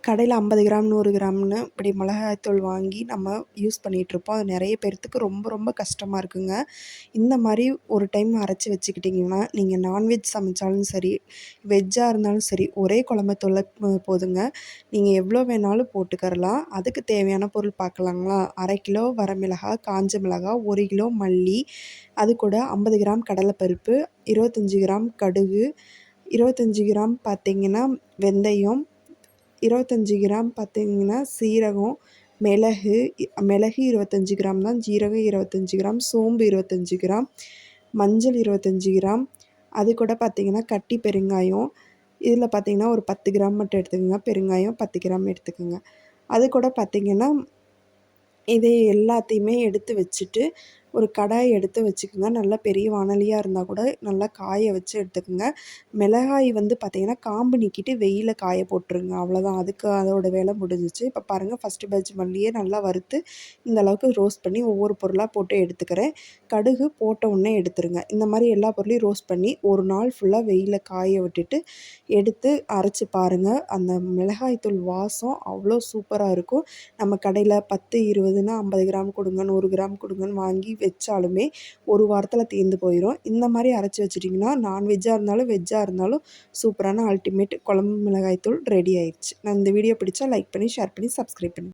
கடையில் 50 கிராம் 100 கிராம்னு இப்படி மிளகாய்த்தூள் வாங்கி நம்ம யூஸ் பண்ணிகிட்ருப்போம். அது நிறைய பேர்த்துக்கு ரொம்ப ரொம்ப கஷ்டமாக இருக்குங்க. இந்த மாதிரி ஒரு டைம் அரைச்சி வச்சுக்கிட்டிங்கன்னா நீங்கள் நான்வெஜ் சமைச்சாலும் சரி, வெஜ்ஜாக இருந்தாலும் சரி, ஒரே குழம்புத்தூள் போதுங்க. நீங்கள் எவ்வளோ வேணாலும் போட்டுக்கரலாம். அதுக்கு தேவையான பொருள் பார்க்கலாங்களா? 1/2 கிலோ வரமிளகாய், காஞ்ச மிளகாய், 1 கிலோ மல்லி, அது கூட 50 கிராம் கடலைப்பருப்பு, 25 கிராம் கடுகு, 25 கிராம் பார்த்திங்கன்னா வெந்தயம், 25 கிராம் பார்த்திங்கன்னா சீரகம், மிளகு 25 கிராம் தான், ஜீரகம் 25 கிராம், சோம்பு 25 கிராம், மஞ்சள் 25 கிராம், அது கூட பார்த்திங்கன்னா கட்டி பெருங்காயம். இதில் பார்த்திங்கன்னா ஒரு 10 கிராம் மட்டும் எடுத்துக்கோங்க. பெருங்காயம் 10 கிராம் எடுத்துக்கோங்க. அது கூட பார்த்திங்கன்னா இதை எல்லாத்தையுமே எடுத்து வச்சுட்டு ஒரு கடாய் எடுத்து வச்சுக்கோங்க. நல்லா பெரிய வாணலியாக இருந்தால் கூட நல்லா காய வச்சு எடுத்துக்கோங்க. மிளகாய் வந்து பார்த்திங்கன்னா காம்பு நீக்கிட்டு வெயிலில் காய போட்டுருங்க. அவ்வளோதான், அதுக்கு அதோட வேலை முடிஞ்சிச்சு. இப்போ பாருங்கள், ஃபஸ்ட்டு பேட்ச் மல்லியே நல்லா வறுத்து இந்த அளவுக்கு ரோஸ்ட் பண்ணி ஒவ்வொரு பொருளாக போட்டு எடுத்துக்கிறேன். கடுகு போட்ட உடனே எடுத்துருங்க. இந்த மாதிரி எல்லா பொருளையும் ரோஸ்ட் பண்ணி ஒரு நாள் ஃபுல்லாக வெயிலில் காய விட்டுட்டு எடுத்து அரைச்சி பாருங்கள். அந்த மிளகாய்த்தூள் வாசம் அவ்வளோ சூப்பராக இருக்கும். நம்ம கடையில் 10 20ன்னு 50 கிராம் கொடுங்க, 100 கிராம் கொடுங்கன்னு வாங்கி வச்சாலுமே ஒரு வாரத்தில் தீர்ந்து போயிடும். இந்த மாதிரி அரைச்சி வச்சிட்டிங்கன்னா நான்வெஜ்ஜாக இருந்தாலும் வெஜ்ஜாக இருந்தாலும் சூப்பரான அல்டிமேட் குழம்பு மிளகாய்த்தூள் ரெடி ஆயிடுச்சு. நான் இந்த வீடியோ பிடிச்சா லைக் பண்ணி, ஷேர் பண்ணி, சப்ஸ்கிரைப் பண்ணி